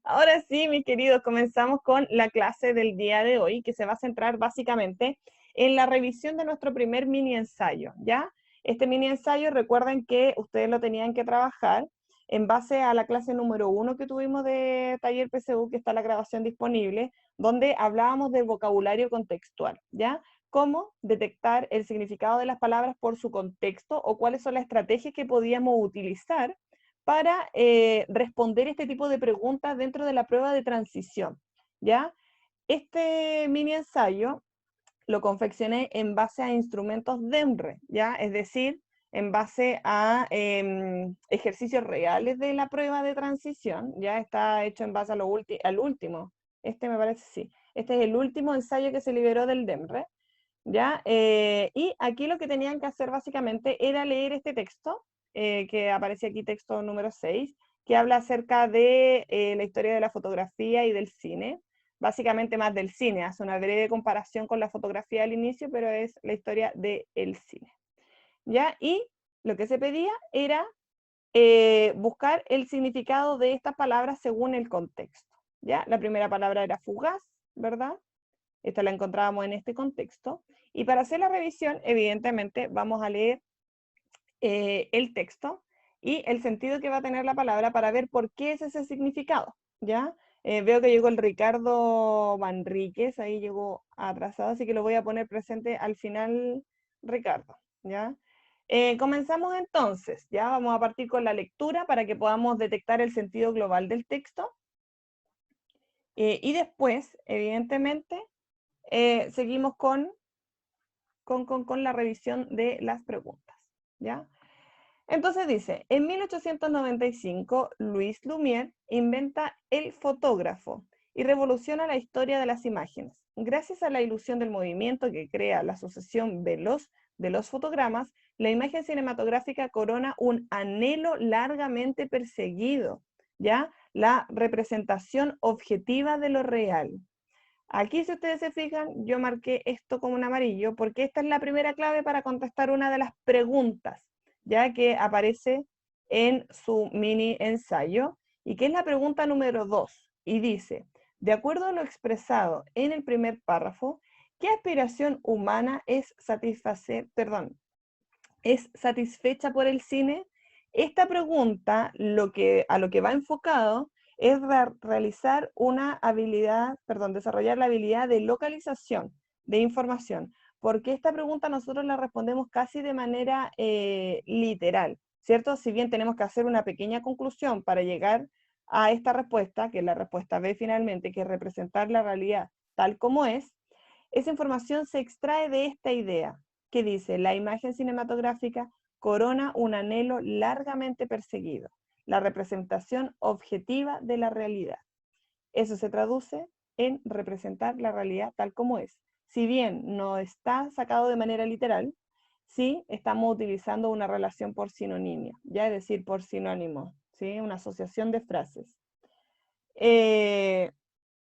Ahora sí, mis queridos, comenzamos con la clase del día de hoy, que se va a centrar básicamente en la revisión de nuestro primer mini ensayo, ¿ya? Este mini ensayo, recuerden que ustedes lo tenían que trabajar en base a la clase número 1 que tuvimos de Taller PSU, que está la grabación disponible, donde hablábamos del vocabulario contextual, ¿ya? Cómo detectar el significado de las palabras por su contexto o cuáles son las estrategias que podíamos utilizar para responder este tipo de preguntas dentro de la prueba de transición, ¿ya? Este mini ensayo lo confeccioné en base a instrumentos DEMRE, ¿ya? Es decir, en base a ejercicios reales de la prueba de transición, ya está hecho en base a al último, este me parece sí, este es el último ensayo que se liberó del DEMRE, ¿ya? Y aquí lo que tenían que hacer básicamente era leer este texto, que aparece aquí, texto número 6, que habla acerca de la historia de la fotografía y del cine, básicamente más del cine, hace una breve comparación con la fotografía al inicio, pero es la historia del cine, ¿ya? Y lo que se pedía era buscar el significado de estas palabras según el contexto, ¿ya? La primera palabra era fugaz, ¿verdad? Esta la encontrábamos en este contexto. Y para hacer la revisión, evidentemente, vamos a leer el texto y el sentido que va a tener la palabra para ver por qué es ese significado, ¿ya? Veo que llegó el Ricardo Manríquez, ahí llegó atrasado, así que lo voy a poner presente al final, Ricardo, ¿ya? Comenzamos entonces, ya vamos a partir con la lectura para que podamos detectar el sentido global del texto. Y después, evidentemente, seguimos con la revisión de las preguntas, ¿ya? Entonces dice, en 1895, Louis Lumière inventa el fotógrafo y revoluciona la historia de las imágenes. Gracias a la ilusión del movimiento que crea la sucesión veloz de los fotogramas, la imagen cinematográfica corona un anhelo largamente perseguido, ¿ya? La representación objetiva de lo real. Aquí, si ustedes se fijan, yo marqué esto como un amarillo porque esta es la primera clave para contestar una de las preguntas, ya que aparece en su mini ensayo, y que es la pregunta número 2, y dice, de acuerdo a lo expresado en el primer párrafo, ¿qué aspiración humana es satisfecha por el cine? Esta pregunta, a lo que va enfocado, es realizar una habilidad, perdón, desarrollar la habilidad de localización de información, porque esta pregunta nosotros la respondemos casi de manera literal, ¿cierto? Si bien tenemos que hacer una pequeña conclusión para llegar a esta respuesta, que es la respuesta B finalmente, que es representar la realidad tal como es, esa información se extrae de esta idea, que dice, la imagen cinematográfica corona un anhelo largamente perseguido, la representación objetiva de la realidad. Eso se traduce en representar la realidad tal como es. Si bien no está sacado de manera literal, sí estamos utilizando una relación por sinonimia, ya es decir, por sinónimo, ¿sí? Una asociación de frases.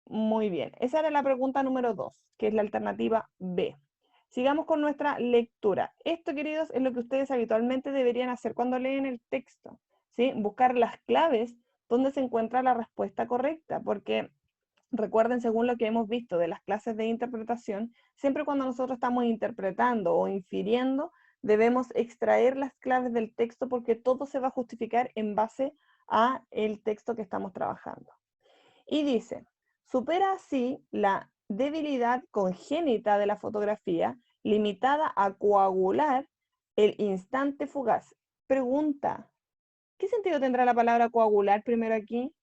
Muy bien, esa era la pregunta número 2, que es la alternativa B. Sigamos con nuestra lectura. Esto, queridos, es lo que ustedes habitualmente deberían hacer cuando leen el texto, ¿sí? Buscar las claves donde se encuentra la respuesta correcta, porque recuerden, según lo que hemos visto de las clases de interpretación, siempre cuando nosotros estamos interpretando o infiriendo, debemos extraer las claves del texto porque todo se va a justificar en base a el texto que estamos trabajando. Y dice, supera así la debilidad congénita de la fotografía, limitada a coagular el instante fugaz. Pregunta, ¿qué sentido tendrá la palabra coagular primero aquí?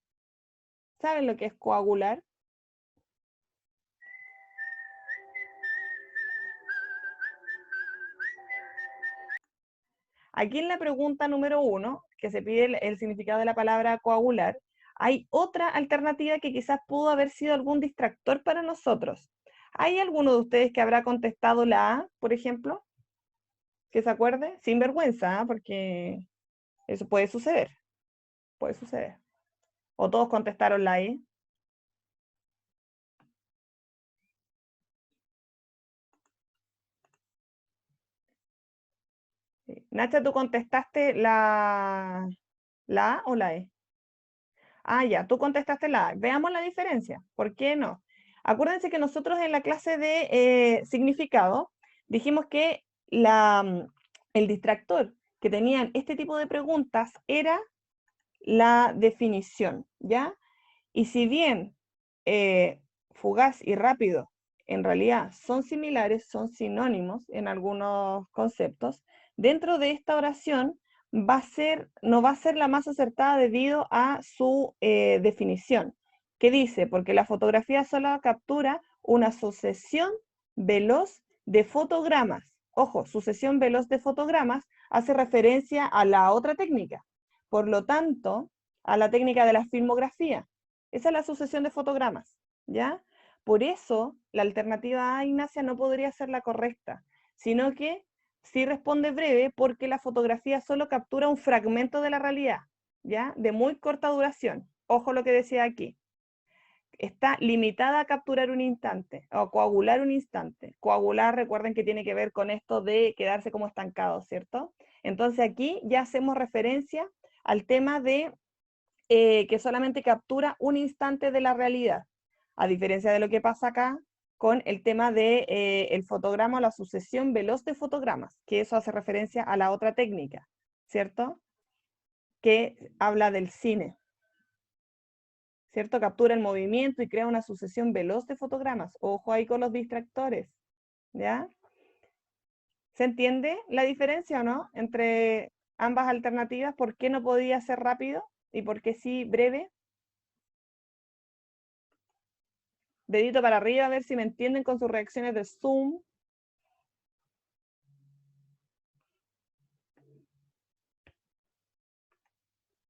¿Saben lo que es coagular? Aquí en la pregunta número 1, que se pide el significado de la palabra coagular, hay otra alternativa que quizás pudo haber sido algún distractor para nosotros. ¿Hay alguno de ustedes que habrá contestado la A, por ejemplo? Que se acuerde, sin vergüenza, ¿ah? Porque eso puede suceder, puede suceder. O todos contestaron la E. Sí. Nacha, ¿tú contestaste la A o la E? Ah, ya, tú contestaste la A. Veamos la diferencia. ¿Por qué no? Acuérdense que nosotros en la clase de significado dijimos que el distractor que tenían este tipo de preguntas era la definición, ¿ya? Y si bien fugaz y rápido en realidad son similares, son sinónimos en algunos conceptos, dentro de esta oración no va a ser la más acertada debido a su definición, que dice, porque la fotografía solo captura una sucesión veloz de fotogramas. Ojo, sucesión veloz de fotogramas hace referencia a la otra técnica. Por lo tanto, a la técnica de la filmografía. Esa es la sucesión de fotogramas, ¿ya? Por eso, la alternativa A, Ignacia, no podría ser la correcta, sino que sí responde breve porque la fotografía solo captura un fragmento de la realidad, ¿ya? De muy corta duración. Ojo lo que decía aquí. Está limitada a capturar un instante, o coagular un instante. Coagular, recuerden que tiene que ver con esto de quedarse como estancado, ¿cierto? Entonces aquí ya hacemos referencia al tema de que solamente captura un instante de la realidad, a diferencia de lo que pasa acá con el tema de el fotograma o la sucesión veloz de fotogramas, que eso hace referencia a la otra técnica, ¿cierto? Que habla del cine, ¿cierto? Captura el movimiento y crea una sucesión veloz de fotogramas. Ojo ahí con los distractores, ¿ya? ¿Se entiende la diferencia o no entre ambas alternativas? ¿Por qué no podía ser rápido y por qué sí breve? Dedito para arriba, a ver si me entienden con sus reacciones de Zoom.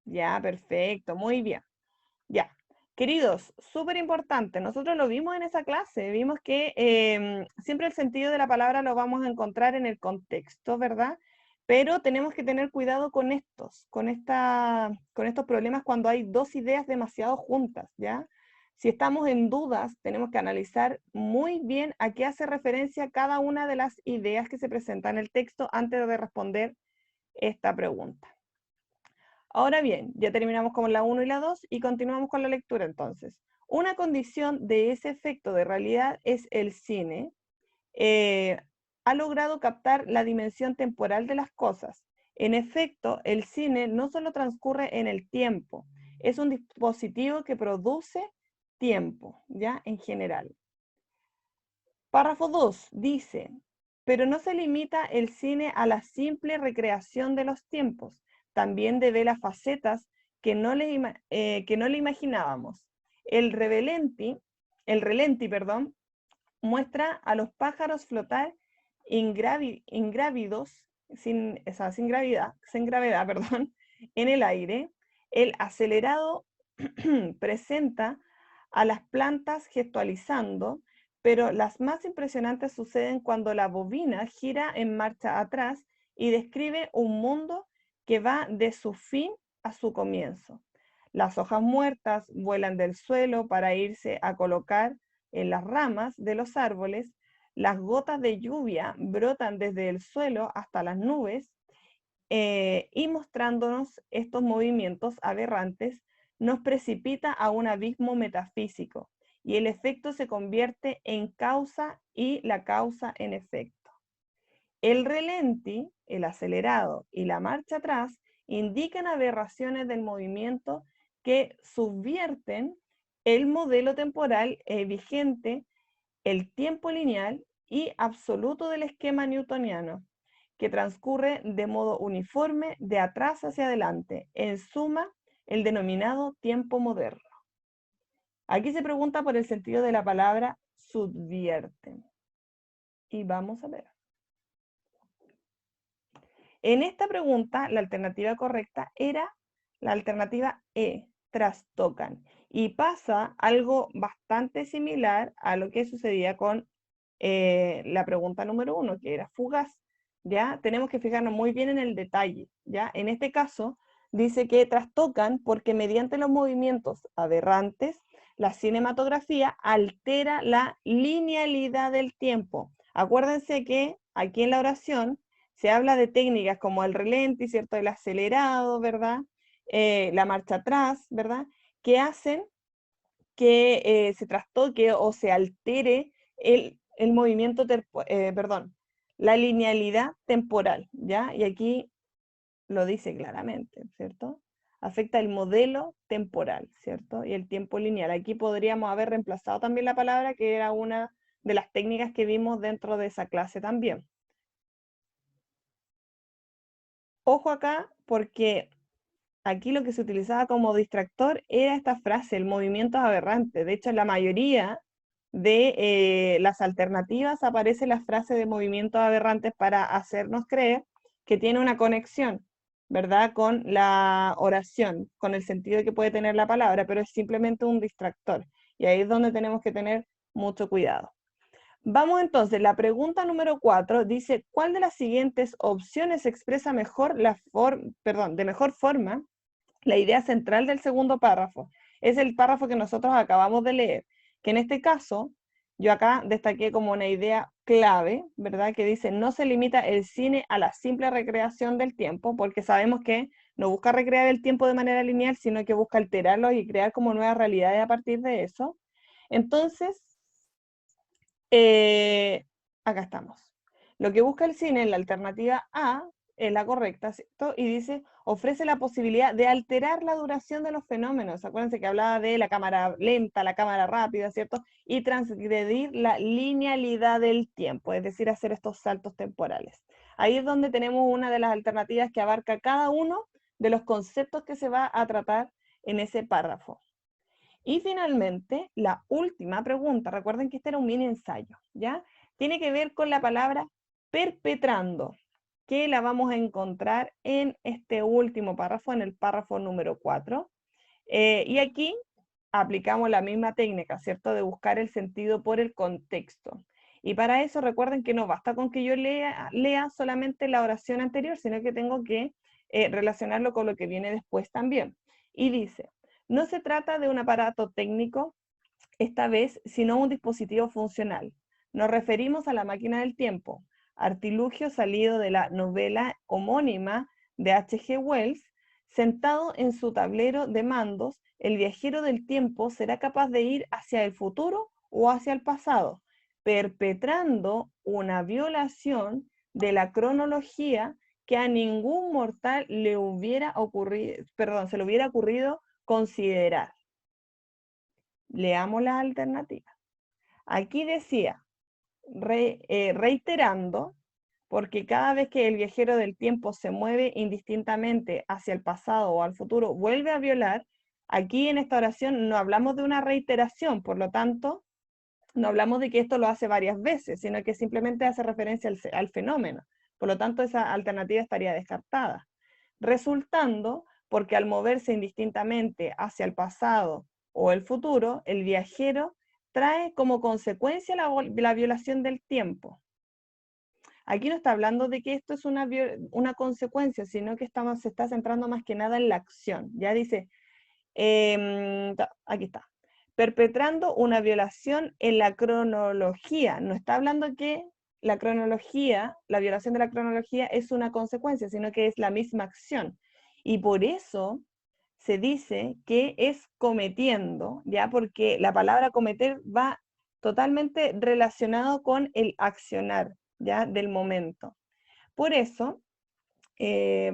Ya, perfecto, muy bien. Ya. Queridos, súper importante, nosotros lo vimos en esa clase, vimos que siempre el sentido de la palabra lo vamos a encontrar en el contexto, ¿verdad? Pero tenemos que tener cuidado con con estos problemas cuando hay dos ideas demasiado juntas, ¿ya? Si estamos en dudas, tenemos que analizar muy bien a qué hace referencia cada una de las ideas que se presentan en el texto antes de responder esta pregunta. Ahora bien, ya terminamos con la 1 y la 2 y continuamos con la lectura entonces. Una condición de ese efecto de realidad es el cine. Ha logrado captar la dimensión temporal de las cosas. En efecto, el cine no solo transcurre en el tiempo, es un dispositivo que produce tiempo, ¿ya? En general. Párrafo 2 dice, pero no se limita el cine a la simple recreación de los tiempos, también devela facetas que no le imaginábamos. El relenti, perdón, muestra a los pájaros flotar ingrávidos, sin gravedad, perdón, en el aire. El acelerado presenta a las plantas gestualizando, pero las más impresionantes suceden cuando la bobina gira en marcha atrás y describe un mundo que va de su fin a su comienzo. Las hojas muertas vuelan del suelo para irse a colocar en las ramas de los árboles, las gotas de lluvia brotan desde el suelo hasta las nubes, y mostrándonos estos movimientos aberrantes, nos precipita a un abismo metafísico, y el efecto se convierte en causa y la causa en efecto. El relenti, el acelerado y la marcha atrás indican aberraciones del movimiento que subvierten el modelo temporal vigente, el tiempo lineal y absoluto del esquema newtoniano, que transcurre de modo uniforme de atrás hacia adelante, en suma, el denominado tiempo moderno. Aquí se pregunta por el sentido de la palabra subvierten. Y vamos a ver. En esta pregunta, la alternativa correcta era la alternativa E, trastocan. Y pasa algo bastante similar a lo que sucedía con la pregunta número 1, que era fugaz. ¿Ya? Tenemos que fijarnos muy bien en el detalle. ¿Ya? En este caso, dice que trastocan porque mediante los movimientos aberrantes, la cinematografía altera la linealidad del tiempo. Acuérdense que aquí en la oración se habla de técnicas como el relenti, ¿cierto? El acelerado, ¿verdad? La marcha atrás, ¿verdad? que hacen que se trastoque o se altere el movimiento, la linealidad temporal, ¿ya? Y aquí lo dice claramente, ¿cierto? Afecta el modelo temporal, ¿cierto? Y el tiempo lineal. Aquí podríamos haber reemplazado también la palabra, que era una de las técnicas que vimos dentro de esa clase también. Ojo acá, porque aquí lo que se utilizaba como distractor era esta frase, el movimiento aberrante. De hecho, en la mayoría de las alternativas aparece la frase de movimientos aberrantes para hacernos creer que tiene una conexión, ¿verdad? Con la oración, con el sentido que puede tener la palabra, pero es simplemente un distractor. Y ahí es donde tenemos que tener mucho cuidado. Vamos entonces, la pregunta número 4 dice, ¿cuál de las siguientes opciones expresa mejor de mejor forma la idea central del segundo párrafo? Es el párrafo que nosotros acabamos de leer, que en este caso, yo acá destaqué como una idea clave, ¿verdad? Que dice, no se limita el cine a la simple recreación del tiempo, porque sabemos que no busca recrear el tiempo de manera lineal, sino que busca alterarlo y crear como nuevas realidades a partir de eso. Entonces, acá estamos. Lo que busca el cine en la alternativa A es la correcta, ¿cierto? Y dice, ofrece la posibilidad de alterar la duración de los fenómenos. Acuérdense que hablaba de la cámara lenta, la cámara rápida, ¿cierto? Y transgredir la linealidad del tiempo, es decir, hacer estos saltos temporales. Ahí es donde tenemos una de las alternativas que abarca cada uno de los conceptos que se va a tratar en ese párrafo. Y finalmente, la última pregunta, recuerden que este era un mini ensayo, ¿ya? Tiene que ver con la palabra perpetrando, que la vamos a encontrar en este último párrafo, en el párrafo número 4. Y aquí aplicamos la misma técnica, ¿cierto? De buscar el sentido por el contexto. Y para eso recuerden que no basta con que yo lea solamente la oración anterior, sino que tengo que relacionarlo con lo que viene después también. Y dice, no se trata de un aparato técnico, esta vez, sino un dispositivo funcional. Nos referimos a la máquina del tiempo, artilugio salido de la novela homónima de H.G. Wells. Sentado en su tablero de mandos, el viajero del tiempo será capaz de ir hacia el futuro o hacia el pasado, perpetrando una violación de la cronología que a ningún mortal le hubiera ocurrido, se le hubiera ocurrido considerar. Leamos las alternativas. Aquí decía, reiterando, porque cada vez que el viajero del tiempo se mueve indistintamente hacia el pasado o al futuro, vuelve a violar. Aquí en esta oración no hablamos de una reiteración, por lo tanto, no hablamos de que esto lo hace varias veces, sino que simplemente hace referencia al fenómeno. Por lo tanto, esa alternativa estaría descartada. Resultando, porque al moverse indistintamente hacia el pasado o el futuro, el viajero trae como consecuencia la violación del tiempo. Aquí no está hablando de que esto es una consecuencia, sino que se está centrando más que nada en la acción. Ya dice, aquí está, perpetrando una violación en la cronología. No está hablando que la cronología, la violación de la cronología es una consecuencia, sino que es la misma acción. Y por eso se dice que es cometiendo, ¿ya? Porque la palabra cometer va totalmente relacionado con el accionar, ¿ya? Del momento. Por eso,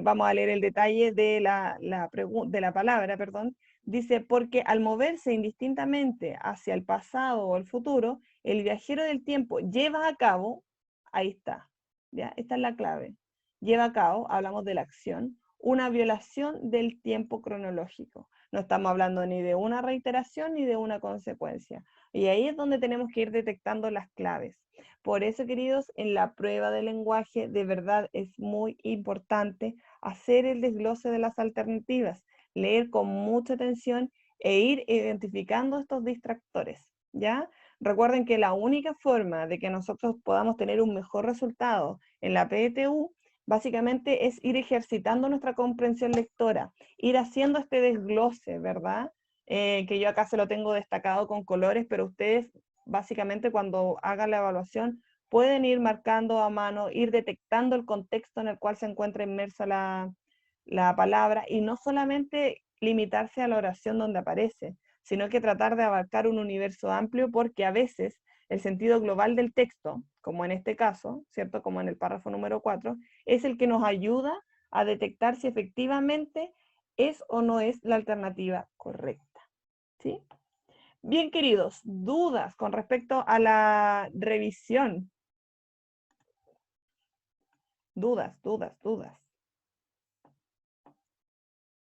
vamos a leer el detalle de la palabra, perdón. Dice, porque al moverse indistintamente hacia el pasado o el futuro, el viajero del tiempo lleva a cabo, ahí está, ¿ya? Esta es la clave. Lleva a cabo, hablamos de la acción, una violación del tiempo cronológico. No estamos hablando ni de una reiteración ni de una consecuencia. Y ahí es donde tenemos que ir detectando las claves. Por eso, queridos, en la prueba de lenguaje de verdad es muy importante hacer el desglose de las alternativas, leer con mucha atención e ir identificando estos distractores, ¿ya? Recuerden que la única forma de que nosotros podamos tener un mejor resultado en la PTU básicamente es ir ejercitando nuestra comprensión lectora, ir haciendo este desglose, ¿verdad? Que yo acá se lo tengo destacado con colores, pero ustedes básicamente cuando hagan la evaluación pueden ir marcando a mano, ir detectando el contexto en el cual se encuentra inmersa la palabra y no solamente limitarse a la oración donde aparece, sino que tratar de abarcar un universo amplio, porque a veces el sentido global del texto, como en este caso, ¿cierto? Como en el párrafo número 4, es el que nos ayuda a detectar si efectivamente es o no es la alternativa correcta. ¿Sí? Bien, queridos, dudas con respecto a la revisión. Dudas.